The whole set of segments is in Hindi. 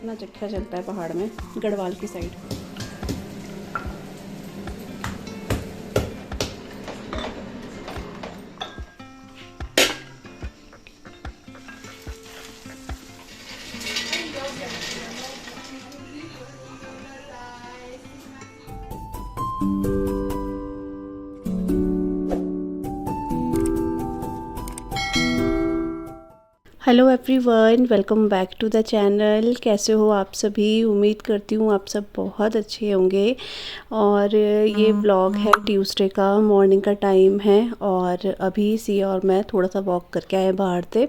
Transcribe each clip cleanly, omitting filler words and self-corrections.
कितना चक्का चलता है पहाड़ में, गढ़वाल की साइड। Hello everyone, welcome back to the channel. कैसे हो आप सभी? उम्मीद करती हूँ आप सब बहुत अच्छे होंगे। और ये ब्लॉग है ट्यूसडे का, मॉर्निंग का टाइम है और अभी सिया और मैं थोड़ा सा वॉक करके आए बाहर से।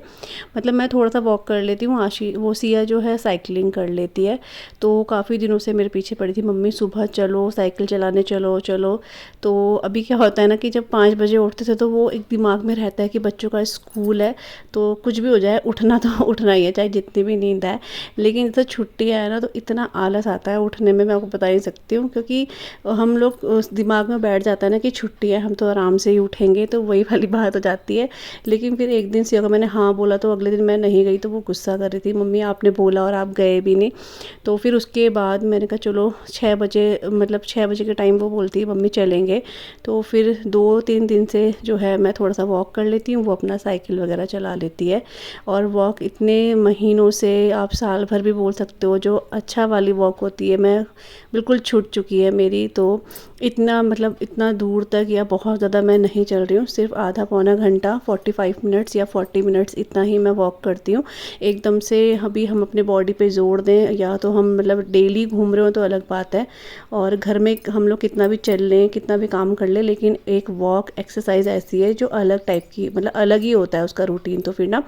मतलब मैं थोड़ा सा वॉक कर लेती हूँ, वो सिया जो है साइकिलिंग कर लेती है। तो काफ़ी दिनों से मेरे पीछे पड़ी थी, मम्मी सुबह चलो साइकिल चलाने चलो चलो। तो अभी क्या होता है ना कि जब 5 बजे उठते थे तो वो एक दिमाग में रहता है कि बच्चों का स्कूल है तो कुछ भी हो जाए उठना तो उठना ही है, चाहे जितनी भी नींद आए। लेकिन जैसे छुट्टियाँ है ना तो इतना आलस आता है उठने में, मैं आपको बता ही सकती हूँ। क्योंकि हम लोग उस दिमाग में बैठ जाता है ना कि छुट्टी है, हम तो आराम से ही उठेंगे, तो वही वाली बात हो जाती है। लेकिन फिर एक दिन सिया को मैंने हाँ बोला तो अगले दिन मैं नहीं गई, तो वो गुस्सा कर रही थी, मम्मी आपने बोला और आप गए भी नहीं। तो फिर उसके बाद मैंने कहा चलो 6 बजे, मतलब 6 बजे के टाइम वो बोलती है मम्मी चलेंगे। तो फिर 2-3 दिन से जो है मैं थोड़ा सा वॉक कर लेती हूँ, वो अपना साइकिल वगैरह चला लेती है। और वॉक इतने महीनों से, आप साल भर भी बोल सकते हो, जो अच्छा वाली वॉक होती है मैं बिल्कुल छूट चुकी है मेरी। तो इतना मतलब इतना दूर तक या बहुत ज़्यादा मैं नहीं चल रही हूँ, सिर्फ आधा पौना घंटा 45 मिनट्स या 40 मिनट्स इतना ही मैं वॉक करती हूँ। एकदम से अभी हम अपने बॉडी पे जोर दें या तो हम मतलब डेली घूम रहे हो तो अलग बात है, और घर में हम लोग कितना भी चल लें कितना भी काम कर लें, लेकिन एक वॉक एक्सरसाइज ऐसी है जो अलग टाइप की, मतलब अलग ही होता है उसका रूटीन। तो फिर ना,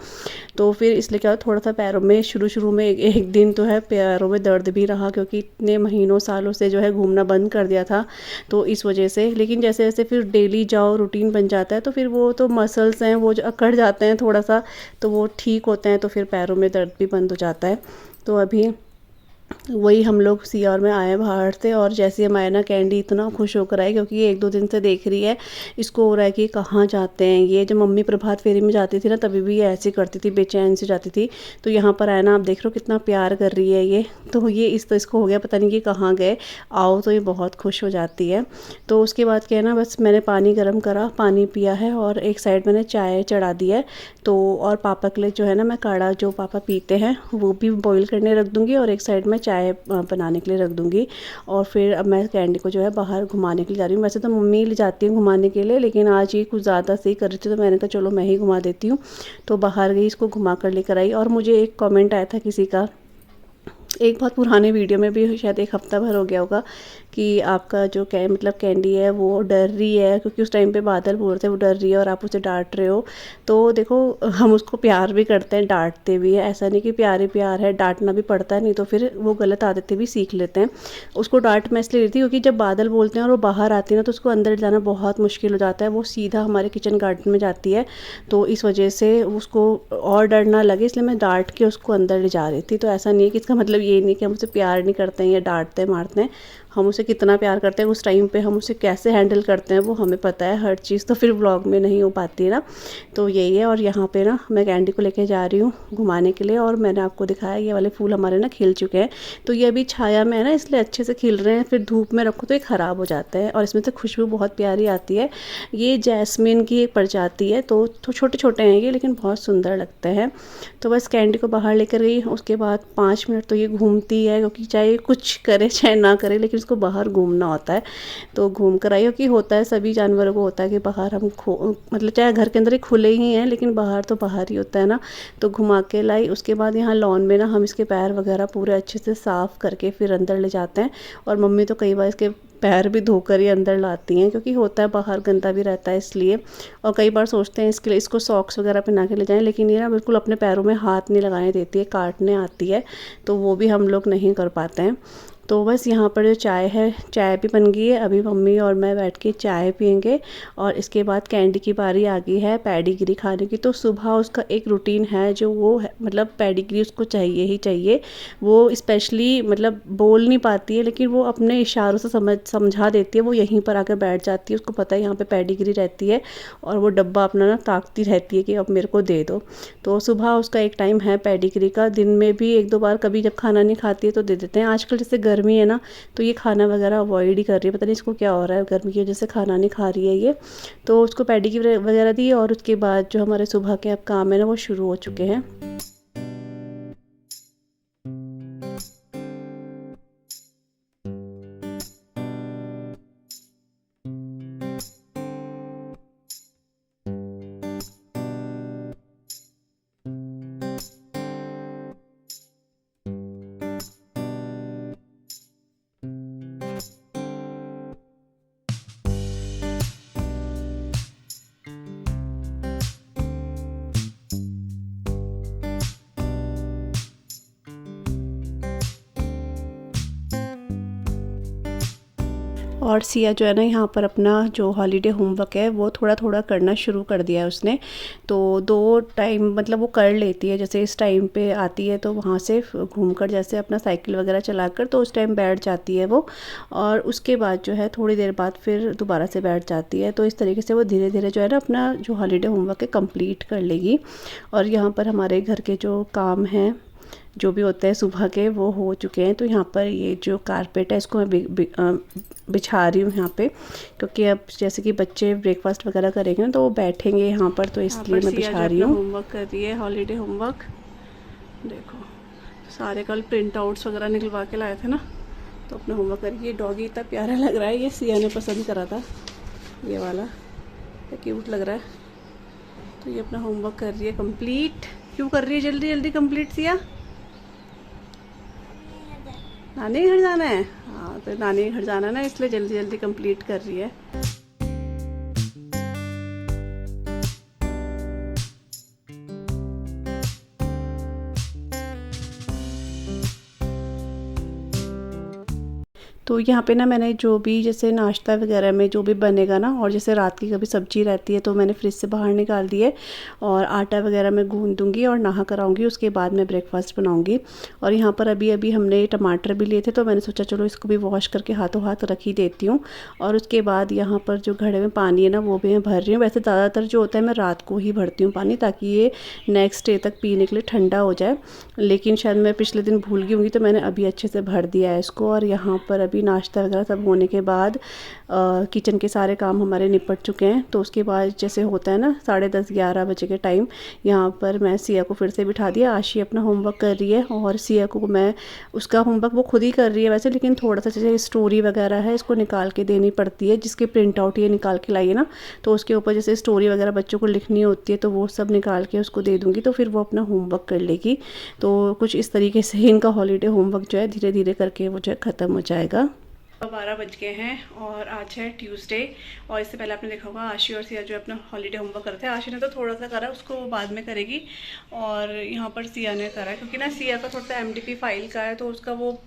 तो फिर इसलिए क्या थोड़ा सा पैरों में शुरू शुरू में एक दिन तो है पैरों में दर्द भी रहा, क्योंकि इतने महीनों सालों से जो है घूमना बंद कर दिया था तो इस वजह से। लेकिन जैसे जैसे फिर डेली जाओ रूटीन बन जाता है तो फिर वो तो मसल्स हैं वो जो अकड़ जाते हैं थोड़ा सा, तो वो ठीक होते हैं, तो फिर पैरों में दर्द भी बंद हो जाता है। तो अभी वही हम लोग सिया और मैं आए बाहर से, और जैसे हम आए ना कैंडी इतना खुश होकर आई, क्योंकि ये 1-2 दिन से देख रही है, इसको हो रहा है कि कहाँ जाते हैं ये। जब मम्मी प्रभात फेरी में जाती थी ना तभी भी ये ऐसे करती थी, बेचैन से जाती थी। तो यहाँ पर आए ना, आप देख रहे हो कितना प्यार कर रही है ये। तो ये तो इसको हो गया पता नहीं कि कहाँ गए, आओ तो ये बहुत खुश हो जाती है। तो उसके बाद क्या है ना, बस मैंने पानी गर्म करा, पानी पिया है, और एक साइड मैंने चाय चढ़ा दी है। तो और पापा के लिए जो है ना, मैं काढ़ा जो पापा पीते हैं वो भी बॉईल करने रख दूँगी, और एक साइड में चाय बनाने के लिए रख दूँगी। और फिर अब मैं कैंडी को जो है बाहर घुमाने के लिए जा रही हूँ। वैसे तो मम्मी ले जाती है घुमाने के लिए, लेकिन आज ये कुछ ज़्यादा सही कर रही थी तो मैंने कहा चलो मैं ही घुमा देती हूँ। तो बाहर गई, इसको घुमा कर लेकर आई। और मुझे एक कमेंट आया था किसी का, एक बहुत पुराने वीडियो में भी, शायद 1 हफ्ता भर हो गया होगा, कि आपका जो मतलब कैंडी है वो डर रही है, क्योंकि उस टाइम पे बादल बोल रहे थे वो डर रही है और आप उसे डांट रहे हो। तो देखो, हम उसको प्यार भी करते हैं डांटते भी है, ऐसा नहीं कि प्यार ही प्यार है, डांटना भी पड़ता है, नहीं तो फिर वो गलत आदतें भी सीख लेते हैं। उसको डांट मैं इसलिए रही थी क्योंकि जब बादल बोलते हैं और वो बाहर आती है ना तो उसको अंदर जाना बहुत मुश्किल हो जाता है, वो सीधा हमारे किचन गार्डन में जाती है। तो इस वजह से उसको और डर ना लगे, इसलिए मैं डांट के उसको अंदर ले जा रही थी। तो ऐसा नहीं है कि इसका मतलब ये नहीं कि हम उसे प्यार नहीं करते हैं या डांटते मारते हैं, हम उसे कितना प्यार करते हैं, उस टाइम पे हम उसे कैसे हैंडल करते हैं वो हमें पता है, हर चीज़ तो फिर व्लॉग में नहीं हो पाती है ना। तो यही है। और यहाँ पे ना मैं कैंडी को लेके जा रही हूँ घुमाने के लिए, और मैंने आपको दिखाया ये वाले फूल हमारे ना खिल चुके हैं। तो ये अभी छाया में है ना, इसलिए अच्छे से खिल रहे हैं, फिर धूप में रखो तो ये ख़राब हो जाते हैं, और इसमें से खुशबू बहुत प्यारी आती है। ये जैस्मिन की एक प्रजाति है, तो छोटे छोटे हैं ये, लेकिन बहुत सुंदर लगते हैं। तो बस कैंडी को बाहर लेकर गई, उसके बाद 5 मिनट तो ये घूमती है, क्योंकि चाहे कुछ करे चाहे ना करे, लेकिन इसको बाहर घूमना होता है। तो घूम कर आई, क्योंकि होता है सभी जानवरों को होता है कि बाहर हम मतलब चाहे घर के अंदर ही खुले ही हैं लेकिन बाहर तो बाहर ही होता है ना। तो घुमा के लाई। उसके बाद यहाँ लॉन में ना हम इसके पैर वगैरह पूरे अच्छे से साफ़ करके फिर अंदर ले जाते हैं, और मम्मी तो कई बार इसके पैर भी धोकर ही अंदर लाती हैं, क्योंकि होता है बाहर गंदा भी रहता है इसलिए। और कई बार सोचते हैं इसके लिए इसको सॉक्स वगैरह पहना के ले जाएं, लेकिन ये ना बिल्कुल अपने पैरों में हाथ नहीं लगाने देती है, काटने आती है, तो वो भी हम लोग नहीं कर पाते हैं। तो बस यहाँ पर जो चाय है, चाय भी बन गई है। अभी मम्मी और मैं बैठ के चाय पियेंगे और इसके बाद कैंडी की बारी आ गई है पेडिग्री खाने की। तो सुबह उसका एक रूटीन है जो वो है, मतलब पेडिग्री उसको चाहिए ही चाहिए। वो स्पेशली मतलब बोल नहीं पाती है, लेकिन वो अपने इशारों से समझा देती है। वो यहीं पर आकर बैठ जाती है, उसको पता है यहाँ पे पेडिग्री रहती है और वो डब्बा अपना ना ताकती रहती है कि अब मेरे को दे दो। तो सुबह उसका एक टाइम है पेडिग्री का, दिन में भी एक दो बार कभी जब खाना नहीं खाती है तो दे देते हैं। आजकल जैसे गर्मी है ना, तो ये खाना वगैरह अवॉइड ही कर रही है, पता नहीं इसको क्या हो रहा है, गर्मी की वजह से खाना नहीं खा रही है ये। तो उसको पेडिग्री वगैरह दी और उसके बाद जो हमारे सुबह के अब काम है ना वो शुरू हो चुके हैं। और सिया जो है ना यहाँ पर अपना जो हॉलीडे होमवर्क है वो थोड़ा थोड़ा करना शुरू कर दिया है उसने। तो 2 टाइम मतलब वो कर लेती है, जैसे इस टाइम पे आती है तो वहाँ से घूमकर जैसे अपना साइकिल वगैरह चलाकर तो उस टाइम बैठ जाती है वो, और उसके बाद जो है थोड़ी देर बाद फिर दोबारा से बैठ जाती है। तो इस तरीके से वो धीरे धीरे जो है ना अपना जो हॉलीडे होमवर्क है कंप्लीट कर लेगी। और यहाँ पर हमारे घर के जो काम हैं जो भी होते हैं सुबह के वो हो चुके हैं। तो यहाँ पर ये जो कारपेट है इसको मैं बिछा रही हूँ यहाँ पे, क्योंकि अब जैसे कि बच्चे ब्रेकफास्ट वगैरह करेंगे ना तो वो बैठेंगे यहाँ पर, तो इसलिए मैं बिछा रही हूँ। होमवर्क कर रही है, हॉलीडे होमवर्क। देखो सारे कल प्रिंट आउट्स वगैरह निकलवा के लाए थे ना, तो अपना होमवर्क करिए। डॉगी इतना प्यारा लग रहा है, ये सिया ने पसंद करा था ये वाला, क्यूट लग रहा है। तो ये अपना होमवर्क कर रही है कंप्लीट। क्यों कर रही है जल्दी जल्दी कंप्लीट सिया? नानी के घर जाना है? हाँ, तो नानी के घर जाना है ना, इसलिए जल्दी जल्दी कंप्लीट कर रही है। तो यहाँ पे ना मैंने जो भी जैसे नाश्ता वगैरह में जो भी बनेगा ना, और जैसे रात की कभी सब्जी रहती है तो मैंने फ्रिज से बाहर निकाल दी है और आटा वगैरह मैं गूंद दूँगी और नहा कर आऊँगी, उसके बाद मैं ब्रेकफास्ट बनाऊँगी। और यहाँ पर अभी अभी हमने टमाटर भी लिए थे तो मैंने सोचा चलो इसको भी वॉश करके हाथों हाथ रख ही देती हूँ। और उसके बाद यहाँ पर जो घड़े में पानी है ना वो भी मैं भर रही हूँ। वैसे ज़्यादातर जो होता है मैं रात को ही भरती हूँ पानी, ताकि ये नेक्स्ट डे तक पीने के लिए ठंडा हो जाए। लेकिन शायद मैं पिछले दिन भूल गई होंगी तो मैंने अभी अच्छे से भर दिया है इसको। और यहाँ पर अभी नाश्ता वगैरह सब होने के बाद किचन के सारे काम हमारे निपट चुके हैं। तो उसके बाद जैसे होता है ना 10:30-11 बजे के टाइम, यहाँ पर मैं सिया को फिर से बिठा दिया। आशी अपना होमवर्क कर रही है और सिया को मैं उसका होमवर्क वो खुद ही कर रही है वैसे, लेकिन थोड़ा सा जैसे स्टोरी वगैरह है इसको निकाल के देनी पड़ती है, जिसके प्रिंट आउट ये निकाल के लाई है ना, तो उसके ऊपर जैसे स्टोरी वगैरह बच्चों को लिखनी होती है तो वो सब निकाल के उसको दे दूँगी, तो फिर वो अपना होमवर्क कर लेगी। तो कुछ इस तरीके से इनका हॉलीडे होमवर्क जो है धीरे धीरे करके वो जो है ख़त्म हो जाएगा। 12 बज गए हैं और आज है ट्यूसडे। और इससे पहले आपने देखा होगा आशी और सिया जो अपना हॉलीडे होमवर्क करते हैं। आशी ने तो थोड़ा सा करा, उसको वो बाद में करेगी। और यहाँ पर सिया ने करा, क्योंकि ना सिया का थोड़ा सा MDP फाइल का है, तो उसका वो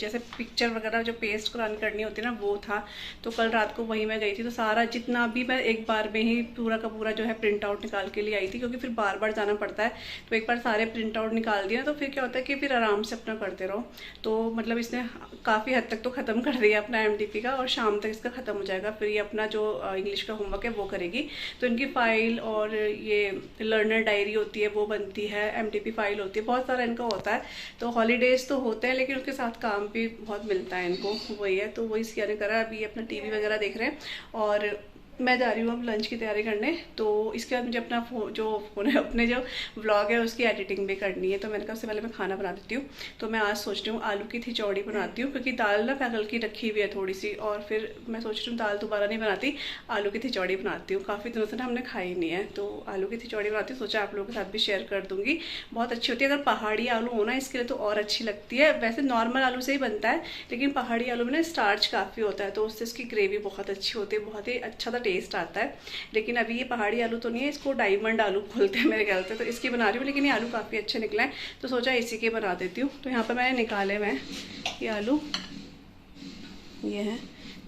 जैसे पिक्चर वगैरह जो पेस्ट करानी करनी होती है ना वो था। तो कल रात को वहीं मैं गई थी, तो सारा जितना भी मैं एक बार में ही पूरा का पूरा जो है प्रिंट आउट निकाल के लिए आई थी, क्योंकि फिर बार बार जाना पड़ता है। तो एक बार सारे प्रिंट आउट निकाल दिया तो फिर क्या होता है कि फिर आराम से अपना करते रहो। तो मतलब इसने काफ़ी हद तक तो ख़त्म कर दिया अपना MDP का, और शाम तक इसका ख़त्म हो जाएगा। फिर ये अपना जो इंग्लिश का होमवर्क है वो करेगी। तो इनकी फ़ाइल और ये लर्नर डायरी होती है वो बनती है, MDP फाइल होती है, बहुत सारा इनका होता है। तो हॉलीडेज़ तो होते हैं लेकिन उसके साथ काम भी बहुत मिलता है इनको, वही है। तो वही सिया ने करा। अभी अपना TV वगैरह देख रहे हैं और मैं जा रही हूँ अब लंच की तैयारी करने। तो इसके बाद मुझे अपना जो फ़ोन है, अपने जो व्लॉग है उसकी एडिटिंग भी करनी है। तो मैंने कहा उससे पहले मैं खाना बना देती हूँ। तो मैं आज सोच रही हूँ आलू की खिचौड़ी बनाती हूँ, क्योंकि दाल ना पैकल की रखी हुई है थोड़ी सी, और फिर मैं सोच रही हूँ दाल दोबारा नहीं बनाती, आलू की खिचौड़ी बनाती हूँ। काफ़ी दिनों से ना हमने खाई नहीं है, तो आलू की खिचौड़ी बनाती हूँ। सोचा आप लोगों के साथ भी शेयर कर दूँगी, बहुत अच्छी होती है। अगर पहाड़ी आलू हो ना इसके लिए तो और अच्छी लगती है। वैसे नॉर्मल आलू से ही बनता है, लेकिन पहाड़ी आलू में ना स्टार्च काफ़ी होता है, तो उससे इसकी ग्रेवी बहुत अच्छी होती है, बहुत ही अच्छा सा टेस्ट आता है। लेकिन अभी ये पहाड़ी आलू तो नहीं है, इसको डायमंड आलू बोलते हैं मेरे ख्याल से, तो इसकी बना रही हूँ। लेकिन ये आलू काफ़ी अच्छे निकले हैं तो सोचा इसी के बना देती हूँ। तो यहाँ पर मैंने निकाले हुए हैं ये आलू, ये हैं।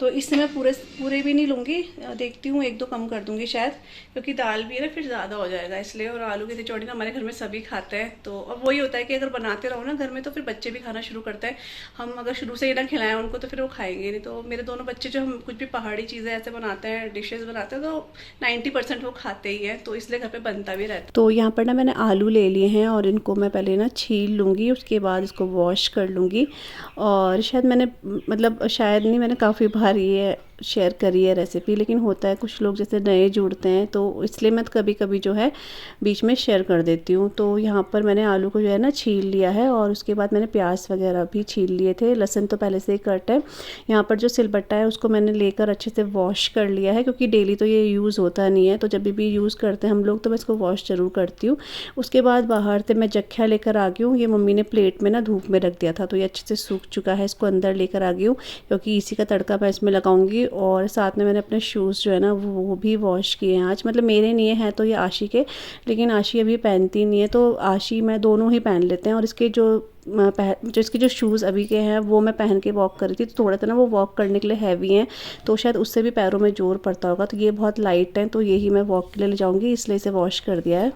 तो इससे मैं पूरे भी नहीं लूँगी, देखती हूँ 1-2 कम कर दूँगी शायद, क्योंकि दाल भी है ना फिर ज़्यादा हो जाएगा इसलिए। और आलू की कचौड़ी ना हमारे घर में सभी खाते हैं, तो अब वही होता है कि अगर बनाते रहो ना घर में तो फिर बच्चे भी खाना शुरू करते हैं। हम अगर शुरू से ही ना खिलाएं उनको तो फिर वो खाएंगे नहीं। तो मेरे दोनों बच्चे जो हम कुछ भी पहाड़ी चीज़ें ऐसे बनाते हैं, डिशेज़ बनाते हैं, तो 90% वो खाते ही हैं, तो इसलिए घर पर बनता भी रहता है। तो यहाँ पर ना मैंने आलू ले लिए हैं और इनको मैं पहले ना छील लूँगी, उसके बाद इसको वॉश कर लूँगी। और शायद मैंने मतलब शायद नहीं, मैंने काफ़ी बार ये शेयर करी है रेसिपी, लेकिन होता है कुछ लोग जैसे नए जुड़ते हैं तो इसलिए मैं कभी कभी जो है बीच में शेयर कर देती हूँ। तो यहाँ पर मैंने आलू को जो है ना छील लिया है और उसके बाद मैंने प्याज वगैरह भी छील लिए थे। लहसुन तो पहले से ही कट है। यहाँ पर जो सिलबट्टा है उसको मैंने लेकर अच्छे से वॉश कर लिया है, क्योंकि डेली तो ये यूज़ होता नहीं है, तो जब भी यूज़ करते हैं हम लोग तो मैं इसको वॉश ज़रूर करती हूँ। उसके बाद बाहर से मैं जख्या लेकर आ गई हूँ। ये मम्मी ने प्लेट में ना धूप में रख दिया था, तो ये अच्छे से सूख चुका है। इसको अंदर लेकर आ गई हूँ क्योंकि इसी का तड़का मैं इसमें लगाऊंगी। और साथ में मैंने अपने शूज़ जो है ना वो भी वॉश किए हैं आज, मतलब मेरे नहीं है तो ये आशी के, लेकिन आशी अभी पहनती नहीं है, तो आशी मैं दोनों ही पहन लेते हैं। और इसके जो इसके जो शूज़ अभी के हैं वो मैं पहन के वॉक कर रही थी, तो थोड़ा सा ना वो वॉक करने के लिए हैवी हैं, तो शायद उससे भी पैरों में ज़ोर पड़ता होगा। तो ये बहुत लाइट हैं, तो यही मैं वॉक के लिए ले जाऊँगी, इसलिए इसे वॉश कर दिया है।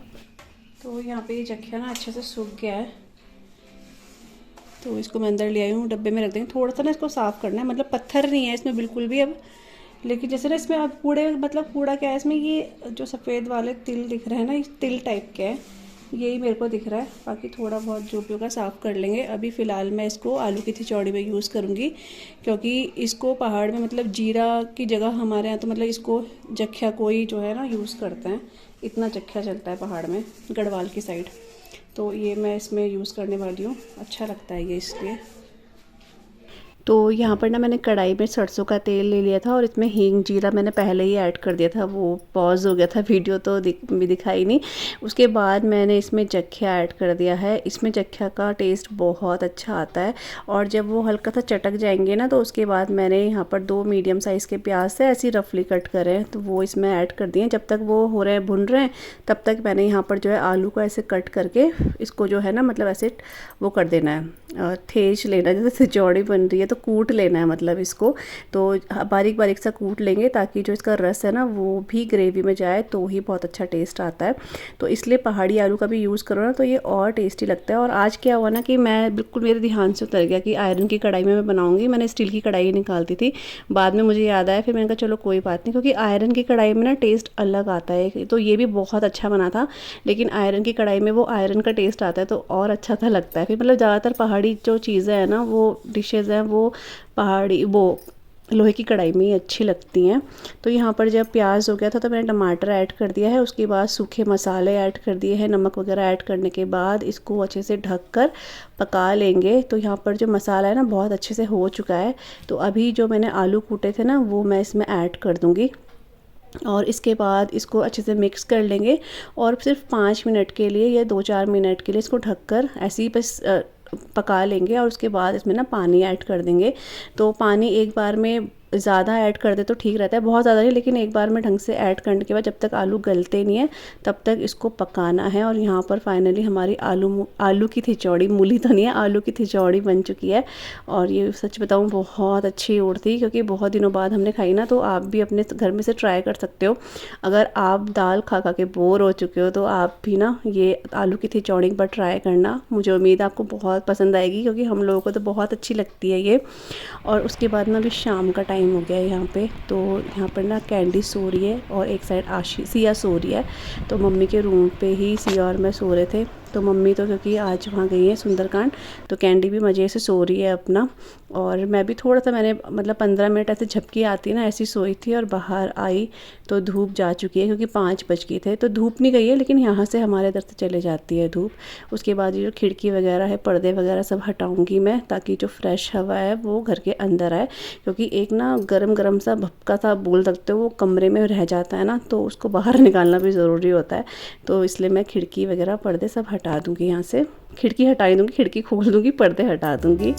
तो यहाँ पे ये जख्या ना अच्छे से सूख गया है, तो इसको मैं अंदर ले आई हूँ, डब्बे में रख देंगे। थोड़ा सा ना इसको साफ़ करना है, मतलब पत्थर नहीं है इसमें बिल्कुल भी अब, लेकिन जैसे ना इसमें अब कूड़े, मतलब कूड़ा क्या है इसमें, ये जो सफ़ेद वाले तिल दिख रहे हैं ना, ये तिल टाइप के हैं, यही मेरे को दिख रहा है। बाकी थोड़ा बहुत जो भी होगा साफ़ कर लेंगे। अभी फ़िलहाल मैं इसको आलू की खिचड़ी में यूज़ करूँगी, क्योंकि इसको पहाड़ में मतलब जीरा की जगह हमारे यहाँ तो मतलब इसको जख्या को ही जो है ना यूज़ करते हैं। इतना जख्या चलता है पहाड़ में, गढ़वाल की साइड, तो ये मैं इसमें यूज़ करने वाली हूँ। अच्छा लगता है ये इसलिए। तो यहाँ पर ना मैंने कढ़ाई में सरसों का तेल ले लिया था और इसमें हींग जीरा मैंने पहले ही ऐड कर दिया था, वो पॉज हो गया था वीडियो तो दिखाई नहीं। उसके बाद मैंने इसमें जख्या ऐड कर दिया है। इसमें जख्या का टेस्ट बहुत अच्छा आता है, और जब वो हल्का सा चटक जाएंगे ना तो उसके बाद मैंने यहाँ पर 2 मीडियम साइज़ के प्याज से ऐसे रफली कट करे हैं, तो वो इसमें ऐड कर दिए। जब तक वो हो रहे हैं भुन रहे हैं तब तक मैंने यहाँ पर जो है आलू को ऐसे कट करके इसको जो है ना मतलब ऐसे वो कर देना है, ठेस लेना, जैसे खिचड़ी बन रही है तो कूट लेना है, मतलब इसको तो बारीक बारीक सा कूट लेंगे ताकि जो इसका रस है ना वो भी ग्रेवी में जाए, तो ही बहुत अच्छा टेस्ट आता है। तो इसलिए पहाड़ी आलू का भी यूज़ करो ना तो ये और टेस्टी लगता है। और आज क्या हुआ ना कि मैं बिल्कुल मेरे ध्यान से उतर गया कि आयरन की कढ़ाई में मैं बनाऊँगी, मैंने स्टील की कढ़ाई निकालती थी, बाद में मुझे याद आया, फिर मैंने कहा चलो कोई बात नहीं, क्योंकि आयरन की कढ़ाई में ना टेस्ट अलग आता है। तो ये भी बहुत अच्छा बना था, लेकिन आयरन की कढ़ाई में वो आयरन का टेस्ट आता है तो और अच्छा सा लगता है। फिर मतलब ज़्यादातर पहाड़ी जो चीज़ें हैं ना, वो डिशेज़ हैं, वो पहाड़ी वो लोहे की कढ़ाई में ही अच्छी लगती हैं। तो यहाँ पर जब प्याज हो गया था तो मैंने टमाटर ऐड कर दिया है, उसके बाद सूखे मसाले ऐड कर दिए हैं, नमक वगैरह ऐड करने के बाद इसको अच्छे से ढककर पका लेंगे। तो यहाँ पर जो मसाला है ना बहुत अच्छे से हो चुका है, तो अभी जो मैंने आलू कूटे थे ना वो मैं इसमें ऐड कर दूँगी, और इसके बाद इसको अच्छे से मिक्स कर लेंगे। और सिर्फ 5 मिनट के लिए या 2-4 मिनट के लिए इसको ढककर ऐसे ही बस पका लेंगे। और उसके बाद इसमें ना पानी ऐड कर देंगे। तो पानी एक बार में ज़्यादा ऐड कर दे तो ठीक रहता है, बहुत ज़्यादा नहीं, लेकिन एक बार में ढंग से ऐड करने के बाद जब तक आलू गलते नहीं है तब तक इसको पकाना है। और यहाँ पर फाइनली हमारी आलू की खिचड़ी, मूली तो नहीं है, आलू की खिचड़ी बन चुकी है। और ये सच बताऊँ बहुत अच्छी ओर थी, क्योंकि बहुत दिनों बाद हमने खाई ना, तो आप भी अपने घर में से ट्राई कर सकते हो। अगर आप दाल खा खा के बोर हो चुके हो तो आप भी ना ये आलू की खिचड़ी एक बार ट्राई करना, मुझे उम्मीद है आपको बहुत पसंद आएगी, क्योंकि हम लोगों को तो बहुत अच्छी लगती है ये। और उसके बाद ना अभी शाम का टाइम हो गया है यहाँ पे, तो यहाँ पर ना कैंडी सो रही है और एक साइड सिया सो रही है। तो मम्मी के रूम पे ही सिया और मैं सो रहे थे। तो मम्मी तो क्योंकि आज वहाँ गई है सुंदरकांड, तो कैंडी भी मज़े से सो रही है अपना। और मैं भी थोड़ा सा, मैंने मतलब 15 मिनट ऐसे झपकी आती ना ऐसी सोई थी, और बाहर आई तो धूप जा चुकी है, क्योंकि 5 बज गए थे। तो धूप नहीं गई है, लेकिन यहाँ से हमारे इधर से चले जाती है धूप। उसके बाद ये जो खिड़की वगैरह है, पर्दे वगैरह सब हटाऊँगी मैं, ताकि जो फ्रेश हवा है वो घर के अंदर आए। क्योंकि एक ना गरम गरम सा भपका सा बोल सकते हो वो कमरे में रह जाता है ना, तो उसको बाहर निकालना भी ज़रूरी होता है। तो इसलिए मैं खिड़की वगैरह पर्दे सब हटा दूँगी, यहाँ से खिड़की हटा दूँगी, खिड़की खोल दूँगी, पर्दे हटा दूँगी।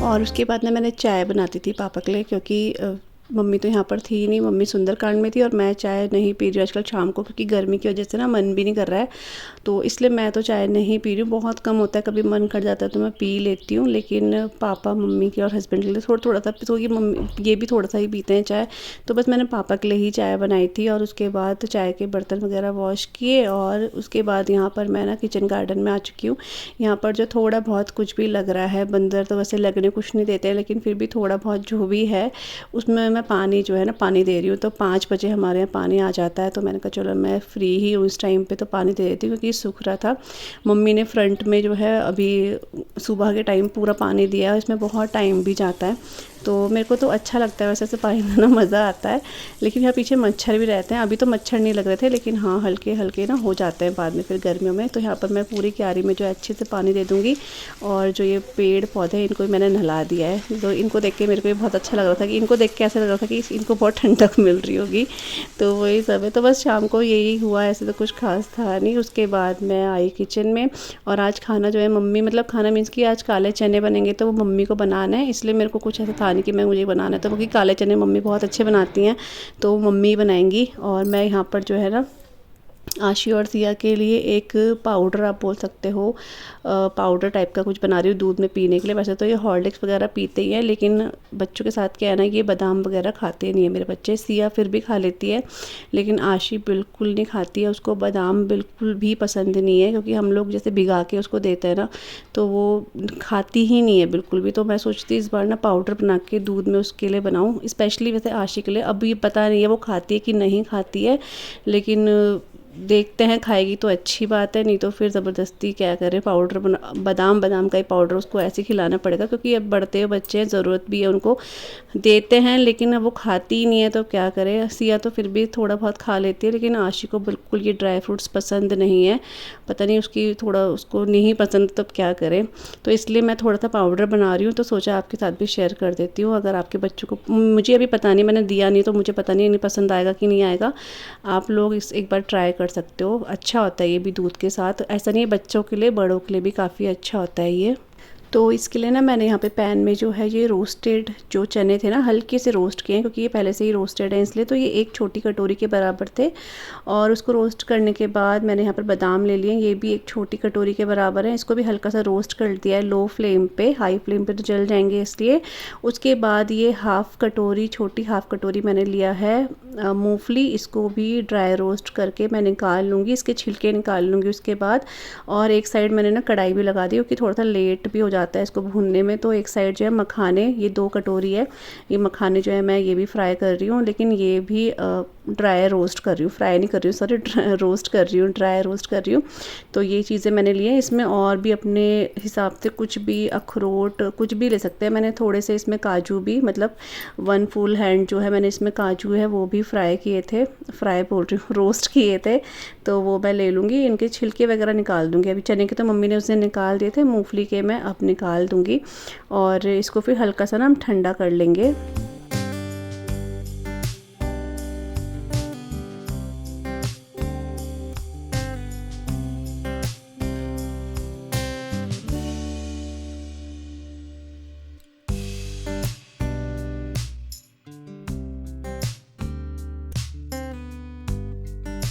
और उसके बाद ना मैंने चाय बनाती थी पापा के लिए, क्योंकि मम्मी तो यहाँ पर थी नहीं, मम्मी सुंदरकांड में थी और मैं चाय नहीं पी रही आजकल शाम को, क्योंकि गर्मी की वजह से ना मन भी नहीं कर रहा है, तो इसलिए मैं तो चाय नहीं पी रही हूँ। बहुत कम होता है, कभी मन कर जाता है तो मैं पी लेती हूँ, लेकिन पापा मम्मी के और हस्बैंड के लिए थोड़ा सा, क्योंकि मम्मी ये भी थोड़ा सा ही पीते हैं चाय, तो बस मैंने पापा के लिए ही चाय बनाई थी। और उसके बाद चाय के बर्तन वगैरह वॉश किए, और उसके बाद यहाँ पर मैं ना किचन गार्डन में आ चुकी हूँ। यहाँ पर जो थोड़ा बहुत कुछ भी लग रहा है, बंदर तो वैसे लगने कुछ नहीं देते हैं, लेकिन फिर भी थोड़ा बहुत जो भी है उसमें मैं पानी जो है ना पानी दे रही हूँ। तो 5 बजे हमारे यहाँ पानी आ जाता है, तो मैंने कहा चलो मैं फ्री ही हूँ इस टाइम पे तो पानी दे देती हूँ, क्योंकि सूख रहा था। मम्मी ने फ्रंट में जो है अभी सुबह के टाइम पूरा पानी दिया है, इसमें बहुत टाइम भी जाता है, तो मेरे को तो अच्छा लगता है वैसे से पानी देना, मज़ा आता है। लेकिन यहाँ पीछे मच्छर भी रहते हैं, अभी तो मच्छर नहीं लग रहे थे, लेकिन हाँ हल्के हल्के ना हो जाते हैं बाद में फिर गर्मियों में। तो यहाँ पर मैं पूरी क्यारी में जो अच्छे से पानी दे दूँगी। और जो ये पेड़ पौधे हैं इनको मैंने नहला दिया है, तो इनको देख के मेरे को भी बहुत अच्छा लग रहा था, कि इनको देख के ऐसा लग रहा था कि इनको बहुत ठंडक मिल रही होगी, तो वही सब है। तो बस शाम को यही हुआ, ऐसे तो कुछ खास था नहीं। उसके बाद मैं आई किचन में, और आज खाना जो है मम्मी, मतलब खाना मीन्स कि आज काले चने बनेंगे, तो वो मम्मी को बनाना है, इसलिए मेरे को कुछ ऐसा था नहीं कि मैं मुझे बनाना है, तो क्योंकि काले चने मम्मी बहुत अच्छे बनाती हैं, तो मम्मी बनाएंगी। और मैं यहाँ पर जो है ना आशी और सिया के लिए एक पाउडर, आप बोल सकते हो पाउडर टाइप का कुछ बना रही हूँ दूध में पीने के लिए। वैसे तो ये हॉर्लिक्स वगैरह पीते ही हैं, लेकिन बच्चों के साथ क्या है ना, ये बादाम वगैरह खाते नहीं है मेरे बच्चे। सिया फिर भी खा लेती है, लेकिन आशी बिल्कुल नहीं खाती है, उसको बादाम बिल्कुल भी पसंद नहीं है, क्योंकि हम लोग जैसे भिगा के उसको देते हैं ना, तो वो खाती ही नहीं है बिल्कुल भी। तो मैं सोचती इस बार ना पाउडर बना के दूध में उसके लिए बनाऊँ, स्पेशली वैसे आशी के लिए। अब ये पता नहीं है वो खाती है कि नहीं खाती है, लेकिन देखते हैं, खाएगी तो अच्छी बात है, नहीं तो फिर ज़बरदस्ती क्या करें, पाउडर बना, बादाम का ही पाउडर उसको ऐसे खिलाना पड़ेगा, क्योंकि अब बढ़ते हुए बच्चे हैं, ज़रूरत भी है उनको, देते हैं, लेकिन अब वो खाती ही नहीं है, तो क्या करें। सिया तो फिर भी थोड़ा बहुत खा लेती है, लेकिन आशी को बिल्कुल ये ड्राई फ्रूट्स पसंद नहीं है, पता नहीं उसकी थोड़ा उसको नहीं पसंद, तब क्या करें। तो इसलिए मैं थोड़ा सा पाउडर बना रही हूँ, तो सोचा आपके साथ भी शेयर कर देती हूँ। अगर आपके बच्चों को, मुझे अभी पता नहीं, मैंने दिया नहीं, तो मुझे पता नहीं पसंद आएगा कि नहीं आएगा। आप लोग इस एक बार ट्राई कर सकते हो, अच्छा होता है ये भी दूध के साथ। ऐसा नहीं है, बच्चों के लिए बड़ों के लिए भी काफ़ी अच्छा होता है ये। तो इसके लिए ना मैंने यहाँ पे पैन में जो है ये रोस्टेड जो चने थे ना, हल्के से रोस्ट किए हैं, क्योंकि ये पहले से ही रोस्टेड है इसलिए। तो ये एक छोटी कटोरी के बराबर थे, और उसको रोस्ट करने के बाद मैंने यहाँ पर बादाम ले लिए, ये भी एक छोटी कटोरी के बराबर है। इसको भी हल्का सा रोस्ट कर दिया है लो फ्लेम पे, हाई फ्लेम पे तो जल जाएंगे इसलिए। उसके बाद ये छोटी हाफ़ कटोरी मैंने लिया है मूँगफली, इसको भी ड्राई रोस्ट करके मैं निकाल लूँगी, इसके छिलके निकाल लूँगी उसके बाद। और एक साइड मैंने ना कढ़ाई भी लगा दी, क्योंकि थोड़ा सा लेट भी हो जाता है इसको भूनने में। तो एक साइड जो है मखाने, ये 2 कटोरी है, ये मखाने जो है मैं ये भी फ्राई कर रही हूँ, लेकिन ये भी ड्राई रोस्ट कर रही हूँ, फ्राई नहीं कर रही हूँ, सॉरी रोस्ट कर रही हूँ, ड्राई रोस्ट कर रही हूँ। तो ये चीज़ें मैंने लिए, इसमें और भी अपने हिसाब से कुछ भी अखरोट कुछ भी ले सकते हैं। मैंने थोड़े से इसमें काजू भी, मतलब 1 फुल हैंड जो है मैंने इसमें काजू है वो भी फ्राई किए थे, फ्राई बोल रही हूँ, रोस्ट किए थे, तो वो मैं ले लूँगी। इनके छिलके वगैरह निकाल दूँगी। अभी चने के तो मम्मी ने उस दिन निकाल दिए थे, मूँगफली के मैं अब निकाल दूँगी, और इसको फिर हल्का सा ना हम ठंडा कर लेंगे।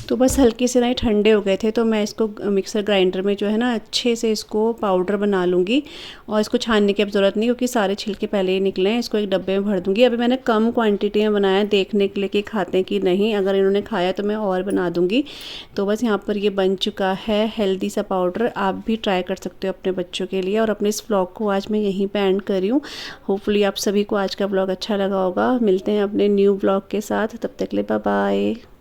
तो बस हल्के से ना ठंडे हो गए थे, तो मैं इसको मिक्सर ग्राइंडर में जो है ना अच्छे से इसको पाउडर बना लूँगी। और इसको छानने की अब ज़रूरत नहीं, क्योंकि सारे छिलके पहले ही निकले हैं। इसको एक डब्बे में भर दूँगी। अभी मैंने कम क्वांटिटी में बनाया, देखने के लिए कि खाते हैं कि नहीं, अगर इन्होंने खाया तो मैं और बना दूँगी। तो बस यहाँ पर ये बन चुका है हेल्दी सा पाउडर, आप भी ट्राई कर सकते हो अपने बच्चों के लिए। और अपने इस व्लॉग को आज मैं यहीं पर एंड कर रही हूँ। होपफुली आप सभी को आज का व्लॉग अच्छा लगा होगा। मिलते हैं अपने न्यू व्लॉग के साथ, तब तक के लिए बाय बाय।